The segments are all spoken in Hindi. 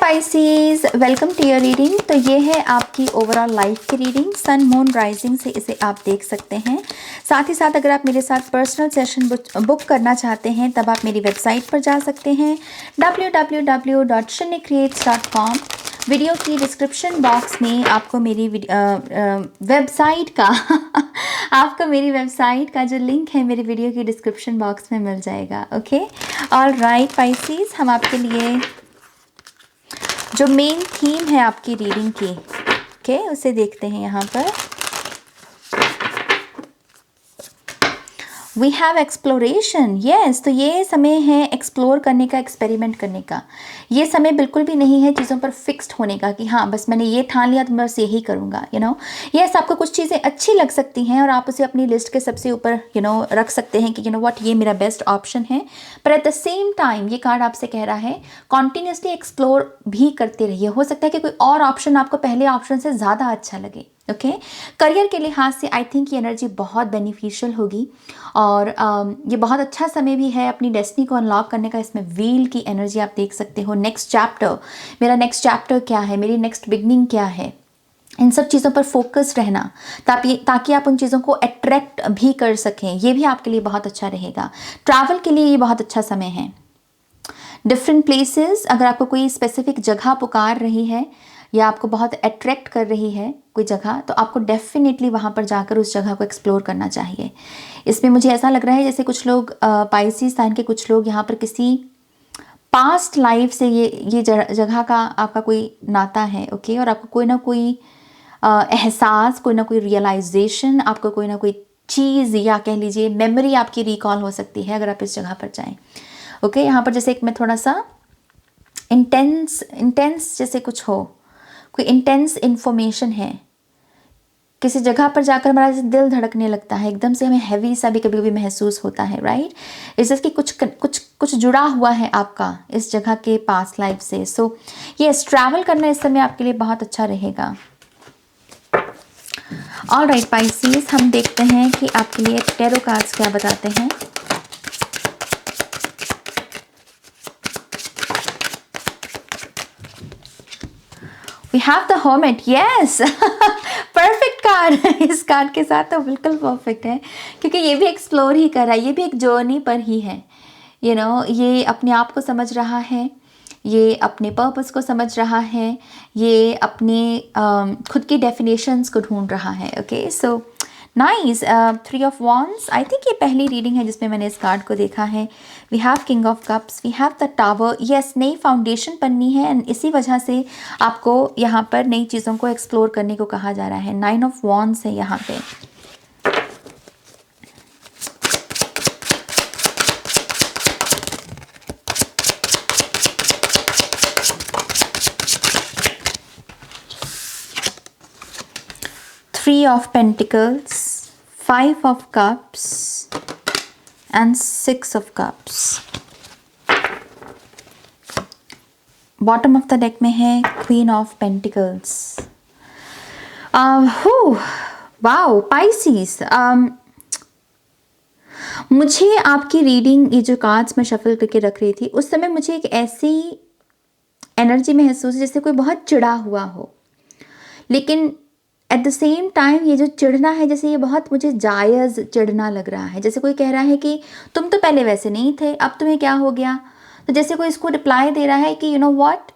Pisces, welcome to your reading. तो ये है आपकी ओवरऑल लाइफ की रीडिंग। सन मून राइजिंग से इसे आप देख सकते हैं। साथ ही साथ अगर आप मेरे साथ पर्सनल सेशन बुक करना चाहते हैं तब आप मेरी वेबसाइट पर जा सकते हैं www.shinikreates.com। वीडियो की डिस्क्रिप्शन बॉक्स में आपको मेरी वेबसाइट का आपको मेरी वेबसाइट का जो लिंक है मेरी वीडियो की डिस्क्रिप्शन बॉक्स में मिल जाएगा। ओके, ऑल राइट पाइसेस, हम आपके लिए जो मेन थीम है आपकी रीडिंग की, ओके, उसे देखते हैं यहाँ पर। We have exploration, yes. तो ये समय है एक्सप्लोर करने का, एक्सपेरिमेंट करने का। ये समय बिल्कुल भी नहीं है चीज़ों पर फिक्स्ड होने का कि हाँ बस मैंने ये ठान लिया तो मैं बस यही करूँगा, यस। आपको कुछ चीज़ें अच्छी लग सकती हैं और आप उसे अपनी लिस्ट के सबसे ऊपर रख सकते हैं कि व्हाट, ये मेरा बेस्ट ऑप्शन है। पर एट द सेम टाइम ये कार्ड आपसे कह रहा है कॉन्टिन्यूसली एक्सप्लोर भी करते रहिए। हो सकता है कि कोई और ऑप्शन आपको पहले ऑप्शन से ज़्यादा अच्छा लगे। ओके, करियर के लिहाज से आई थिंक ये एनर्जी बहुत बेनिफिशियल होगी और ये बहुत अच्छा समय भी है अपनी डेस्टिनी को अनलॉक करने का। इसमें व्हील की एनर्जी आप देख सकते हो। नेक्स्ट चैप्टर, मेरा नेक्स्ट चैप्टर क्या है, मेरी नेक्स्ट बिगनिंग क्या है, इन सब चीज़ों पर फोकस रहना ताकि आप उन चीज़ों को अट्रैक्ट भी कर सकें। ये भी आपके लिए बहुत अच्छा रहेगा। ट्रैवल के लिए ये बहुत अच्छा समय है। डिफरेंट प्लेसेस, अगर आपको कोई स्पेसिफिक जगह पुकार रही है या आपको बहुत अट्रैक्ट कर रही है कोई जगह, तो आपको डेफिनेटली वहाँ पर जाकर उस जगह को एक्सप्लोर करना चाहिए। इसमें मुझे ऐसा लग रहा है जैसे कुछ लोग पाइसेस साइन के कुछ लोग यहाँ पर किसी पास्ट लाइफ से ये जगह का आपका कोई नाता है। ओके, और आपको कोई ना कोई एहसास, कोई ना कोई रियलाइजेशन, आपको कोई ना कोई चीज़ या कह लीजिए मेमोरी आपकी रिकॉल हो सकती है अगर आप इस जगह पर जाएं। ओके, यहाँ पर जैसे एक मैं थोड़ा सा इंटेंस जैसे कुछ हो, कोई इंटेंस इन्फॉर्मेशन है, किसी जगह पर जाकर हमारा जैसे दिल धड़कने लगता है, एकदम से हमें हैवी सा भी कभी कभी महसूस होता है, राइट। इस कि कुछ जुड़ा हुआ है आपका इस जगह के पास्ट लाइफ से। सो ये ट्रैवल करना इस समय आपके लिए बहुत अच्छा रहेगा। ऑल राइट पाइसेस, हम देखते हैं कि आपके लिए टैरो कार्ड्स क्या बताते हैं। We have the Hermit, yes। Perfect card इस कार्ड के साथ तो बिल्कुल परफेक्ट है क्योंकि ये भी एक्सप्लोर ही कर रहा है, ये भी एक जर्नी पर ही है। ये अपने आप को समझ रहा है, ये अपने पर्पस को समझ रहा है, ये अपने खुद की डेफिनेशंस को ढूंढ रहा है। Okay, so nice. 3 of wands, I think ये पहली रीडिंग है जिसमें मैंने इस कार्ड को देखा है। We have king of cups, we have the tower, yes. नई फाउंडेशन बननी है एंड इसी वजह से आपको यहाँ पर नई चीज़ों को एक्सप्लोर करने को कहा जा रहा है। 9 ऑफ वॉन्ड्स है यहाँ पे। Three of Pentacles, 5 of Cups and 6 of Cups। Bottom of the deck में है Queen of Pentacles। Wow Pisces, मुझे आपकी रीडिंग, ये जो कार्ड्स मैं शफल करके रख रही थी उस समय मुझे एक ऐसी एनर्जी महसूस जैसे कोई बहुत चिढ़ा हुआ हो, लेकिन एट द सेम टाइम ये जो चिढ़ना है जैसे ये बहुत मुझे जायज़ चिढ़ना लग रहा है। जैसे कोई कह रहा है कि तुम तो पहले वैसे नहीं थे, अब तुम्हें क्या हो गया। तो जैसे कोई इसको रिप्लाई दे रहा है कि व्हाट,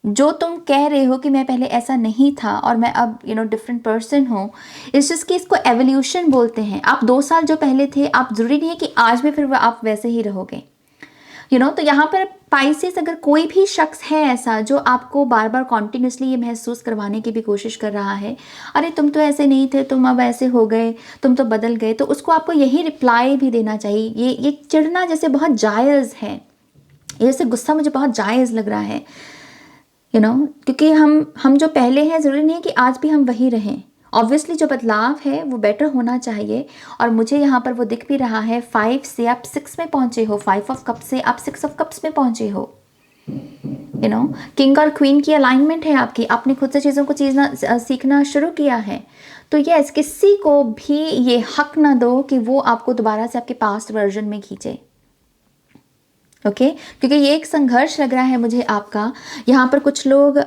जो तुम कह रहे हो कि मैं पहले ऐसा नहीं था और मैं अब डिफरेंट पर्सन हूँ, इस चीज़ की इसको एवोल्यूशन बोलते हैं। आप 2 साल जो पहले थे, आप ज़रूरी नहीं है कि आज भी फिर आप वैसे ही रहोगे। तो यहाँ पर पाइसेस, अगर कोई भी शख्स है ऐसा जो आपको बार बार कॉन्टिन्यूसली ये महसूस करवाने की भी कोशिश कर रहा है, अरे तुम तो ऐसे नहीं थे, तुम अब ऐसे हो गए, तुम तो बदल गए, तो उसको आपको यही रिप्लाई भी देना चाहिए। ये चिढ़ना जैसे बहुत जायज़ है, ये जैसे गुस्सा मुझे बहुत जायज़ लग रहा है, क्योंकि हम जो पहले हैं ज़रूरी नहीं है कि आज भी हम वही रहें। ऑब्वियसली जो बदलाव है वो बेटर होना चाहिए और मुझे यहाँ पर वो दिख भी रहा है। 5 से आप 6 में पहुँचे हो, 5 ऑफ कप्स से आप 6 ऑफ कप्स में पहुँचे हो। किंग और क्वीन की अलाइनमेंट है आपकी, आपने खुद से चीज़ों को सीखना शुरू किया है। तो यस, किसी को भी ये हक ना दो कि वो आपको दोबारा से आपके पास्ट वर्जन में खींचे। ओके क्योंकि ये एक संघर्ष लग रहा है मुझे आपका। यहाँ पर कुछ लोग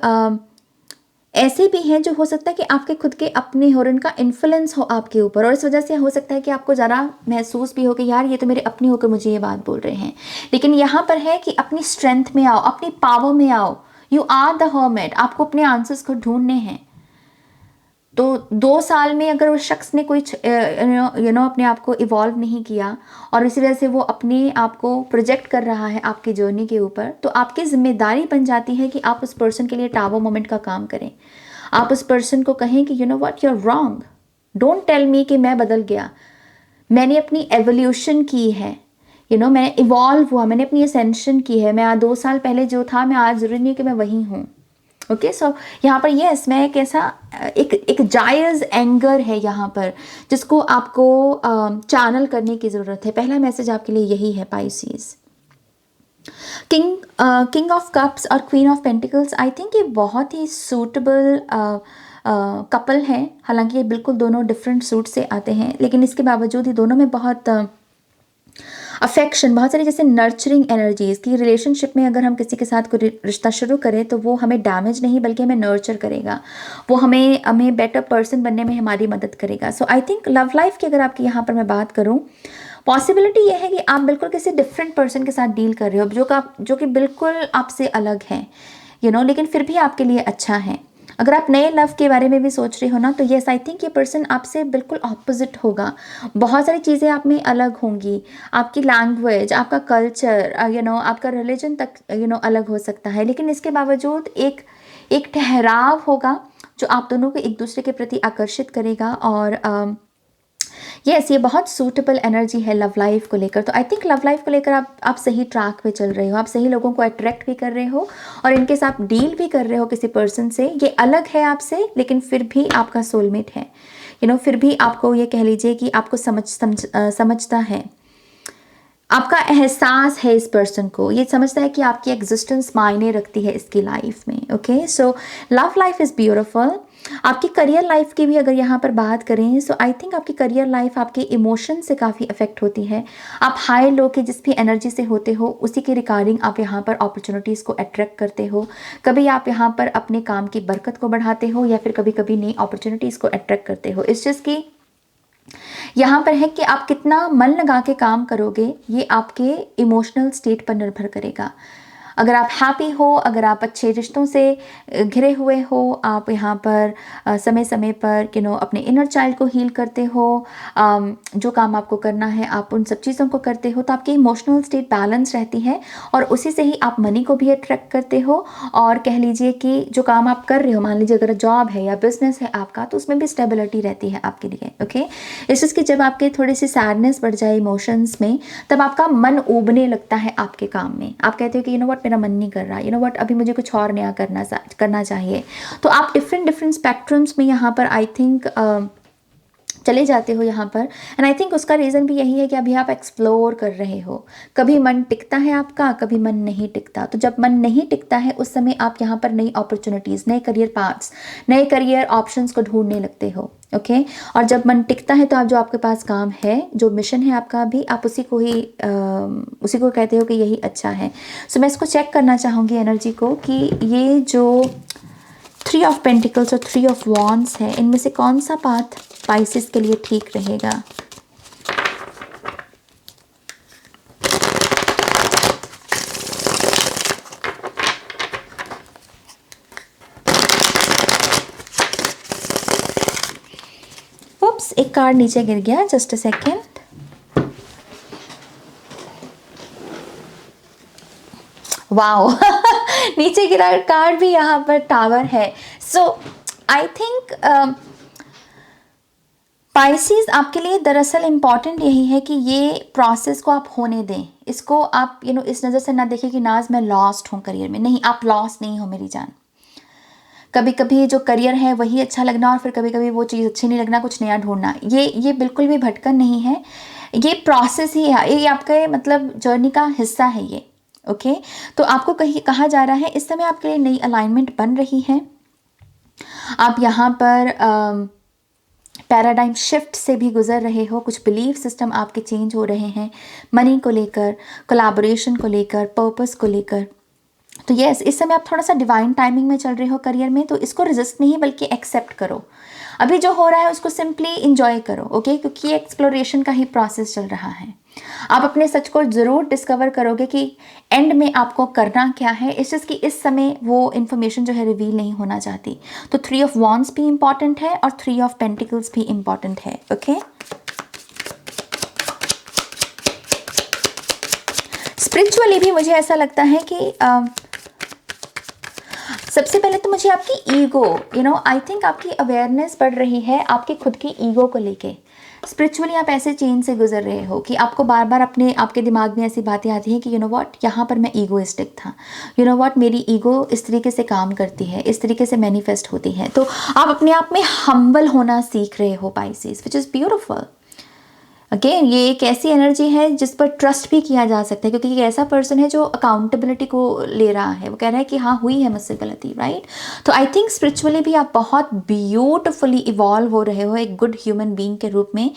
ऐसे भी हैं जो हो सकता है कि आपके खुद के अपने हो और उनका इन्फ्लुएंस हो आपके ऊपर, और इस वजह से हो सकता है कि आपको ज़रा महसूस भी हो कि यार ये तो मेरे अपने होकर मुझे ये बात बोल रहे हैं। लेकिन यहाँ पर है कि अपनी स्ट्रेंथ में आओ, अपनी पावर में आओ। यू आर द हर्मिट, आपको अपने आंसर्स को ढूंढने हैं। तो 2 साल में अगर उस शख्स ने कोई अपने आप को इवॉल्व नहीं किया और इसी वजह से वो अपने आप को प्रोजेक्ट कर रहा है आपकी जर्नी के ऊपर, तो आपकी जिम्मेदारी बन जाती है कि आप उस पर्सन के लिए टावर मोमेंट का काम करें। आप उस पर्सन को कहें कि you know what, you are wrong, don't tell me कि मैं बदल गया। मैंने अपनी एवोल्यूशन की है, मैंने इवॉल्व हुआ, मैंने अपनी असेंशन की है। मैं आज 2 साल पहले जो था मैं आज ज़रूरी नहीं कि मैं वही हूँ। ओके सो यहाँ पर यस, मैं एक ऐसा एक जायज़ एंगर है यहाँ पर जिसको आपको चैनल करने की ज़रूरत है। पहला मैसेज आपके लिए यही है पाइसेस। किंग ऑफ कप्स और queen of pentacles, I think ये बहुत ही सूटेबल कपल है। हालांकि ये बिल्कुल दोनों डिफरेंट सूट से आते हैं, लेकिन इसके बावजूद ही दोनों में बहुत अफेक्शन, बहुत सारी जैसे नर्चरिंग एनर्जीज की रिलेशनशिप में अगर हम किसी के साथ कोई रिश्ता शुरू करें तो वो हमें डैमेज नहीं बल्कि हमें नर्चर करेगा, वो हमें बेटर पर्सन बनने में हमारी मदद करेगा। सो आई थिंक लव लाइफ की अगर आपकी यहाँ पर मैं बात करूँ, पॉसिबिलिटी ये है कि आप बिल्कुल किसी डिफरेंट पर्सन के साथ डील कर रहे हो जो कि बिल्कुल आपसे अलग है, लेकिन फिर भी आपके लिए अच्छा है। अगर आप नए लव के बारे में भी सोच रहे हो ना, तो येस आई थिंक ये पर्सन आपसे बिल्कुल ऑपोजिट होगा। बहुत सारी चीज़ें आप में अलग होंगी, आपकी लैंग्वेज, आपका कल्चर, आपका रिलीजन तक अलग हो सकता है, लेकिन इसके बावजूद एक ठहराव होगा जो आप दोनों को एक दूसरे के प्रति आकर्षित करेगा। और यस, ये बहुत सूटेबल एनर्जी है लव लाइफ को लेकर। तो आई थिंक लव लाइफ को लेकर आप सही ट्रैक पे चल रहे हो, आप सही लोगों को अट्रैक्ट भी कर रहे हो और इनके साथ डील भी कर रहे हो किसी पर्सन से। ये अलग है आपसे लेकिन फिर भी आपका सोलमेट है, फिर भी आपको ये कह लीजिए कि आपको समझता है, आपका एहसास है इस पर्सन को, ये समझता है कि आपकी एग्जिस्टेंस मायने रखती है इसकी लाइफ में। Okay so love life is beautiful. आपकी करियर लाइफ की भी अगर यहाँ पर बात करें, सो आई थिंक आपकी करियर लाइफ आपके इमोशन से काफ़ी अफेक्ट होती है। आप हाई लो के जिस भी एनर्जी से होते हो उसी के रिगार्डिंग आप यहाँ पर अपॉर्चुनिटीज़ को अट्रैक्ट करते हो। कभी आप यहाँ पर अपने काम की बरकत को बढ़ाते हो या फिर कभी कभी नई अपॉर्चुनिटीज़ को अट्रैक्ट करते हो। इस चीज़ की यहाँ पर है कि आप कितना मन लगा के काम करोगे, ये आपके इमोशनल स्टेट पर निर्भर करेगा। अगर आप हैप्पी हो, अगर आप अच्छे रिश्तों से घिरे हुए हो, आप यहाँ पर समय समय पर अपने इनर चाइल्ड को हील करते हो, जो काम आपको करना है आप उन सब चीज़ों को करते हो, तो आपकी इमोशनल स्टेट बैलेंस रहती है और उसी से ही आप मनी को भी अट्रैक्ट करते हो। और कह लीजिए कि जो काम आप कर रहे हो, मान लीजिए अगर जॉब है या बिजनेस है आपका, तो उसमें भी स्टेबिलिटी रहती है आपके लिए। ओके, इस चीज़ की जब आपके थोड़ी सी सैडनेस बढ़ जाए इमोशंस में, तब आपका मन ऊबने लगता है आपके काम में। आप कहते हो कि व्हाट, मेरा मन नहीं कर रहा, व्हाट, अभी मुझे कुछ और नया करना चाहिए। तो आप डिफरेंट स्पेक्ट्रम्स में यहाँ पर आई थिंक चले जाते हो यहाँ पर। एंड आई थिंक उसका रीज़न भी यही है कि अभी आप एक्सप्लोर कर रहे हो। कभी मन टिकता है आपका, कभी मन नहीं टिकता। तो जब मन नहीं टिकता है उस समय आप यहाँ पर नई अपॉर्चुनिटीज़, नए करियर पाथ्स, नए करियर ऑप्शंस को ढूंढने लगते हो। ओके, और जब मन टिकता है तो आप जो आपके पास काम है, जो मिशन है आपका, भी आप उसी को कहते हो कि यही अच्छा है। सो मैं इसको चेक करना चाहूँगी एनर्जी को कि ये जो 3 ऑफ पेंटिकल्स और 3 ऑफ वॉन्ड्स है, इनमें से कौन सा पाथ पाइसेस के लिए ठीक रहेगा। उप्स, एक कार्ड नीचे गिर गया, जस्ट अ सेकेंड। वाओ नीचे गिरा कार्ड भी यहाँ पर टावर है। सो आई थिंक पाइसेस आपके लिए दरअसल इम्पॉर्टेंट यही है कि ये प्रोसेस को आप होने दें। इसको आप इस नज़र से ना देखें कि नाज मैं लॉस्ट हूँ करियर में। नहीं, आप लॉस्ट नहीं हो मेरी जान। कभी कभी जो करियर है वही अच्छा लगना और फिर कभी कभी वो चीज़ अच्छी नहीं लगना, कुछ नया ढूंढना, ये बिल्कुल भी भटकन नहीं है। ये प्रोसेस ही है, ये आपके मतलब जर्नी का हिस्सा है ये। ओके, तो आपको कहा जा रहा है इस समय आपके लिए नई अलाइनमेंट बन रही है। आप यहाँ पर पैराडाइम शिफ्ट से भी गुजर रहे हो, कुछ बिलीफ सिस्टम आपके चेंज हो रहे हैं मनी को लेकर, कोलैबोरेशन को लेकर, पर्पस को लेकर। तो यस, इस समय आप थोड़ा सा डिवाइन टाइमिंग में चल रहे हो करियर में, तो इसको रेजिस्ट नहीं बल्कि एक्सेप्ट करो। अभी जो हो रहा है उसको सिंपली इंजॉय करो, ओके, क्योंकि ये एक्सप्लोरेशन का ही प्रोसेस चल रहा है। आप अपने सच को ज़रूर डिस्कवर करोगे कि एंड में आपको करना क्या है। इस चीज़ की इस समय वो इन्फॉर्मेशन जो है रिवील नहीं होना चाहती। तो 3 ऑफ वॉन्ड्स भी इंपॉर्टेंट है और 3 ऑफ पेंटिकल्स भी इंपॉर्टेंट है, ओके। स्पिरिचुअली भी मुझे ऐसा लगता है कि सबसे पहले तो मुझे आपकी ईगो, आई थिंक आपकी अवेयरनेस बढ़ रही है आपके खुद की ईगो को लेके। स्पिरिचुअली आप ऐसे चेंज से गुजर रहे हो कि आपको बार बार आपके दिमाग में ऐसी बातें आती हैं कि व्हाट, यहाँ पर मैं ईगोइस्टिक था, व्हाट, मेरी ईगो इस तरीके से काम करती है, इस तरीके से मैनिफेस्ट होती है। तो आप अपने आप में हम्बल होना सीख रहे हो Pisces, which is beautiful. Again ये एक ऐसी एनर्जी है जिस पर ट्रस्ट भी किया जा सकता है, क्योंकि एक ऐसा पर्सन है जो अकाउंटेबिलिटी को ले रहा है, वो कह रहा है कि हाँ हुई है मुझसे गलती, राइट। तो आई थिंक स्पिरिचुअली भी आप बहुत ब्यूटिफुली इवॉल्व हो रहे हो एक गुड ह्यूमन बीइंग के रूप में।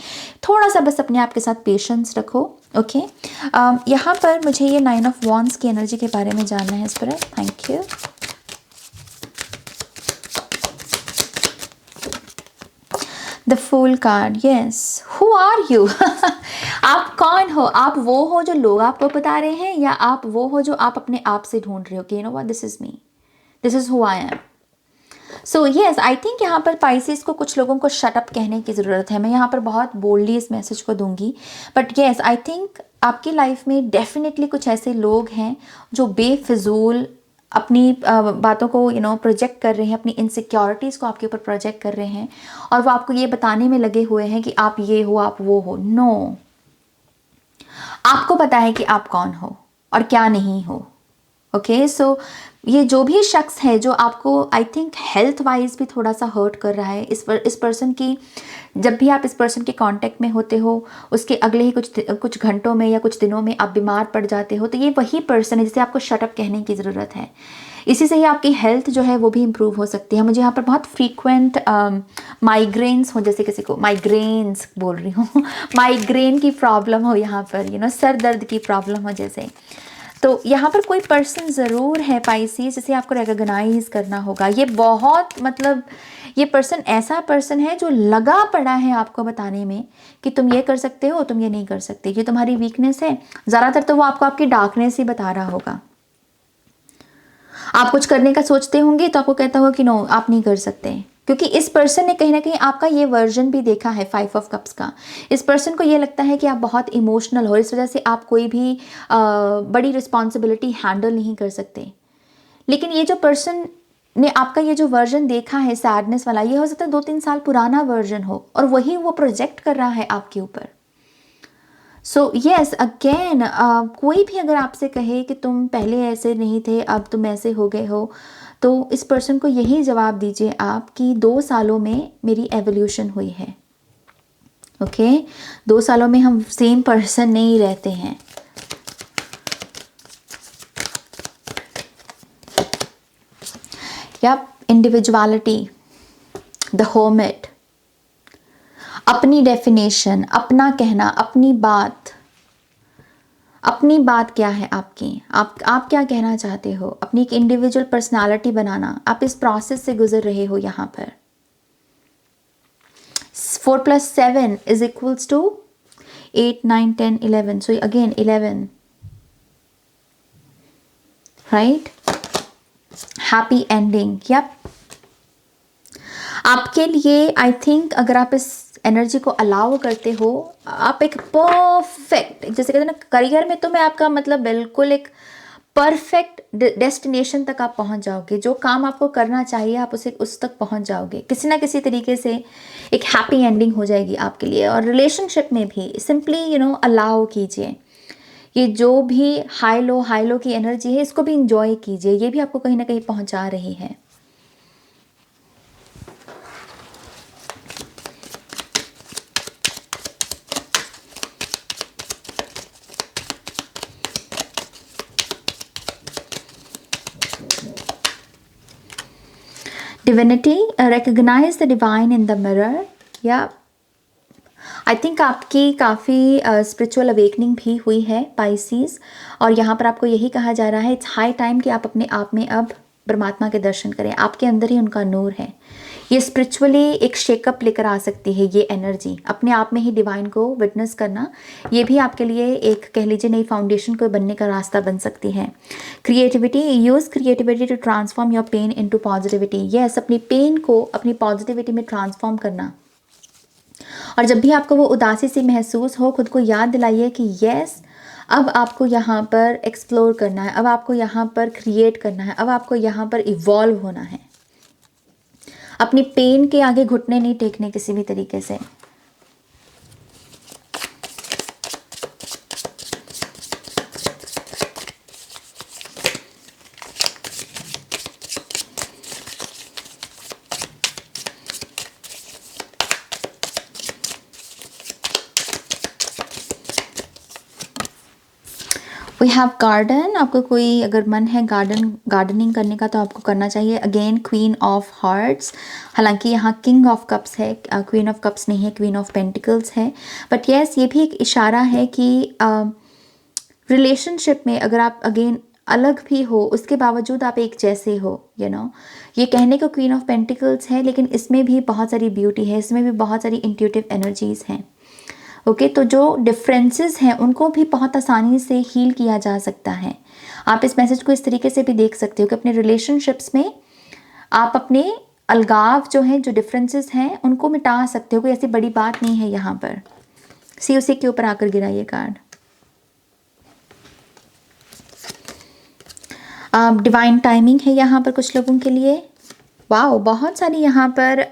थोड़ा सा बस अपने आप के साथ पेशेंस रखो, ओके। यहाँ पर मुझे ये 9 ऑफ वॉन्ड्स की एनर्जी के बारे में जानना है इस पर। Thank you. The fool card, yes, who are you? आप कौन हो? आप वो हो जो लोग आपको बता रहे हैं, या आप वो हो जो आप अपने आप से ढूंढ रहे हो कि what, this is me, this is who I am. So yes, I think यहाँ पर पाइसेस को कुछ लोगों को शट अप कहने की ज़रूरत है। मैं यहाँ पर बहुत बोल्डली इस मैसेज को दूंगी, बट यस, आई थिंक आपकी लाइफ में डेफिनेटली कुछ ऐसे लोग हैं जो बेफिजूल अपनी बातों को प्रोजेक्ट कर रहे हैं, अपनी इनसिक्योरिटीज़ को आपके ऊपर प्रोजेक्ट कर रहे हैं, और वो आपको ये बताने में लगे हुए हैं कि आप ये हो, आप वो हो। नो, आपको पता है कि आप कौन हो और क्या नहीं हो, ओके। सो ये जो भी शख्स है जो आपको आई थिंक हेल्थ वाइज भी थोड़ा सा हर्ट कर रहा है, इस पर्सन की, जब भी आप इस पर्सन के कांटेक्ट में होते हो उसके अगले ही कुछ घंटों में या कुछ दिनों में आप बीमार पड़ जाते हो, तो ये वही पर्सन है जिसे आपको शटअप कहने की ज़रूरत है। इसी से ही आपकी हेल्थ जो है वो भी इम्प्रूव हो सकती है। मुझे यहाँ पर बहुत फ्रीक्वेंट माइग्रेन्स हो, जैसे किसी को माइग्रेन्स बोल रही हूँ माइग्रेन की प्रॉब्लम हो, यहाँ पर सर दर्द की प्रॉब्लम हो जैसे, तो यहाँ पर कोई पर्सन ज़रूर है पाइसेस जिसे आपको रिकॉग्नाइज करना होगा। ये बहुत ये पर्सन ऐसा पर्सन है जो लगा पड़ा है आपको बताने में कि तुम ये कर सकते हो, तुम ये नहीं कर सकते, ये तुम्हारी वीकनेस है। ज़्यादातर तो वो आपकी डार्कनेस ही बता रहा होगा। आप कुछ करने का सोचते होंगे तो आपको कहता होगा कि नो, आप नहीं कर सकते, क्योंकि इस पर्सन ने कहीं ना कहीं आपका ये वर्जन भी देखा है 5 ऑफ कप्स का। इस पर्सन को ये लगता है कि आप बहुत इमोशनल हो, इस वजह से आप कोई भी बड़ी रिस्पॉन्सिबिलिटी हैंडल नहीं कर सकते। लेकिन ये जो पर्सन ने आपका ये जो वर्जन देखा है सैडनेस वाला, ये हो सकता है 2-3 साल पुराना वर्जन हो, और वही वो प्रोजेक्ट कर रहा है आपके ऊपर। सो यस, अगेन कोई भी अगर आपसे कहे कि तुम पहले ऐसे नहीं थे, अब तुम ऐसे हो गए हो, तो इस पर्सन को यही जवाब दीजिए आप कि 2 सालों में मेरी एवोल्यूशन हुई है, ओके। 2 सालों में हम सेम पर्सन नहीं रहते हैं। या इंडिविजुअलिटी, द होमिट, अपनी डेफिनेशन, अपना कहना, अपनी बात क्या है आपकी, आप क्या कहना चाहते हो, अपनी एक इंडिविजुअल पर्सनालिटी बनाना, आप इस प्रोसेस से गुजर रहे हो यहाँ पर। 4 + 7 = 8, 9, 10, 11, so again 11, right? Happy ending, yep. आपके लिए आई थिंक अगर आप इस एनर्जी को अलाउ करते हो, आप एक परफेक्ट, जैसे कहते हैं ना करियर में, तो मैं आपका बिल्कुल एक परफेक्ट डेस्टिनेशन तक आप पहुंच जाओगे। जो काम आपको करना चाहिए आप उस तक पहुंच जाओगे, किसी ना किसी तरीके से एक हैप्पी एंडिंग हो जाएगी आपके लिए। और रिलेशनशिप में भी सिंपली अलाउ कीजिए, ये जो भी हाई लो की एनर्जी है इसको भी इंजॉय कीजिए, ये भी आपको कहीं ना कहीं पहुंचा रही है। Divinity, recognize the divine in the mirror. Yeah, I think आपकी काफ़ी स्पिरिचुअल अवेकनिंग भी हुई है पाइसीज़, और यहाँ पर आपको यही कहा जा रहा है इट्स हाई टाइम कि आप अपने आप में अब परमात्मा के दर्शन करें। आपके अंदर ही उनका नूर है। ये स्पिरिचुअली एक शेकअप लेकर आ सकती है ये एनर्जी, अपने आप में ही डिवाइन को विटनेस करना, ये भी आपके लिए एक कह लीजिए नई फाउंडेशन को बनने का रास्ता बन सकती है। Creativity, use creativity to transform your pain into positivity. Yes, अपनी पेन को अपनी पॉजिटिविटी में ट्रांसफॉर्म करना। और जब भी आपको वो उदासी सी महसूस हो, खुद को याद दिलाइए कि यस, अब आपको यहाँ पर एक्सप्लोर करना है, अब आपको यहाँ पर क्रिएट करना है, अब आपको यहाँ पर इवॉल्व होना है। अपनी पेन के आगे घुटने नहीं टेकने किसी भी तरीके से। We have garden. आपको कोई अगर मन है गार्डनिंग करने का तो आपको करना चाहिए। अगेन क्वीन ऑफ हार्ट्स, हालांकि यहाँ किंग ऑफ कप्स है, क्वीन ऑफ कप्स नहीं है, क्वीन ऑफ पेंटिकल्स है। बट यस, ये भी एक इशारा है कि रिलेशनशिप में अगर आप अगेन अलग भी हो, उसके बावजूद आप एक जैसे हो, ये कहने को क्वीन ऑफ पेंटिकल्स है, लेकिन इसमें भी बहुत सारी ब्यूटी है, इसमें भी बहुत सारी इंट्यूटिव एनर्जीज हैं। ओके, तो जो डिफरेंसेस हैं उनको भी बहुत आसानी से हील किया जा सकता है। आप इस मैसेज को इस तरीके से भी देख सकते हो कि अपने रिलेशनशिप्स में आप अपने अलगाव जो हैं, जो डिफरेंसेस हैं, उनको मिटा सकते हो। कोई ऐसी बड़ी बात नहीं है यहाँ पर। सी उसी के ऊपर आकर गिरा ये कार्ड। डिवाइन टाइमिंग है यहाँ पर कुछ लोगों के लिए। वाओ, बहुत सारी यहाँ पर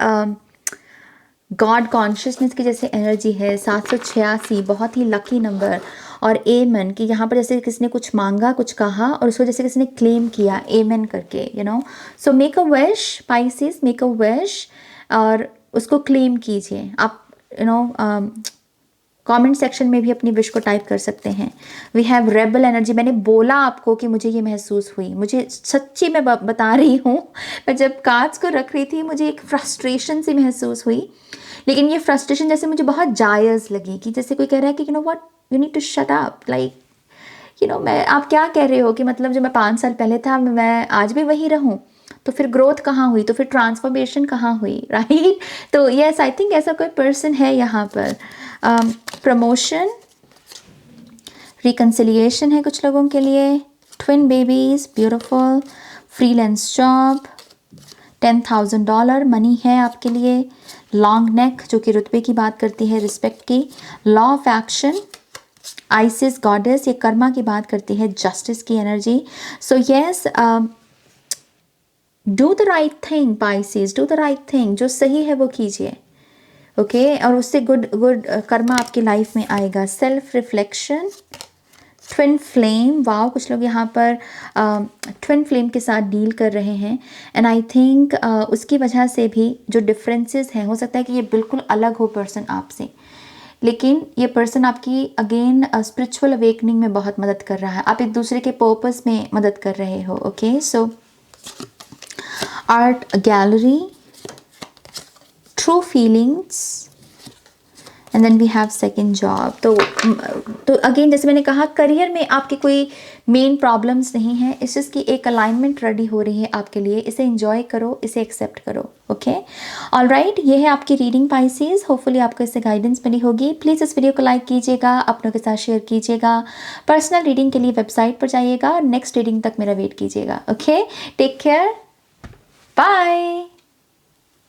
गॉड कॉन्शियसनेस की जैसे एनर्जी है। 786 बहुत ही लकी नंबर। और एमन कि यहाँ पर जैसे किसी ने कुछ मांगा, कुछ कहा, और उसको जैसे किसी ने क्लेम किया एमन करके, so make a wish Pisces, make a wish और उसको क्लेम कीजिए। आप कमेंट सेक्शन में भी अपनी विश को टाइप कर सकते हैं। We have rebel energy. मैंने बोला आपको कि मुझे ये महसूस हुई, मुझे सच्ची मैं बता रही हूँ, मैं जब कार्ड्स को रख रही थी मुझे एक फ्रस्ट्रेशन सी महसूस हुई, लेकिन ये फ्रस्ट्रेशन जैसे मुझे बहुत जायज़ लगी कि जैसे कोई कह रहा है कि what, you need to shut up, like मैं, आप क्या कह रहे हो कि मतलब जो मैं 5 साल पहले था मैं आज भी वही रहूँ, तो फिर ग्रोथ कहाँ हुई, तो फिर ट्रांसफॉर्मेशन कहाँ हुई, राइट। तो यस, आई थिंक ऐसा कोई पर्सन है यहाँ पर। प्रमोशन, रिकन्सिलिएशन है कुछ लोगों के लिए। Twin babies, beautiful. Freelance job, $10,000 money है आपके लिए। लॉन्ग नेक जो कि रुतबे की बात करती है, रिस्पेक्ट की। Law of action, ISIS goddess, ये कर्मा की बात करती है, जस्टिस की energy. So yes, do the right thing Pisces, do the right thing, जो सही है वो कीजिए। ओके, और उससे गुड कर्मा आपकी लाइफ में आएगा। Self reflection, twin flame, wow, कुछ लोग यहाँ पर ट्विन फ्लेम के साथ डील कर रहे हैं। एंड आई थिंक उसकी वजह से भी जो डिफरेंसेस हैं, हो सकता है कि ये बिल्कुल अलग हो पर्सन आपसे, लेकिन ये पर्सन आपकी अगेन स्पिरिचुअल अवेकनिंग में बहुत मदद कर रहा है। आप एक दूसरे के पर्पस में मदद कर रहे हो। Okay, so art gallery, true feelings, and then we have second job. तो अगेन जैसे मैंने कहा, करियर में आपके कोई मेन प्रॉब्लम्स नहीं है, इस चीज़ की एक अलाइनमेंट रेडी हो रही है आपके लिए। इसे एंजॉय करो, इसे एक्सेप्ट करो। ओके, ऑल राइट, ये है आपकी रीडिंग पाइसेस। होपफुली आपको इससे गाइडेंस मिली होगी। प्लीज़ इस वीडियो को लाइक कीजिएगा, अपनों के साथ शेयर कीजिएगा। पर्सनल रीडिंग के लिए वेबसाइट पर जाइएगा। नेक्स्ट रीडिंग तक मेरा वेट कीजिएगा। Okay, take care, bye.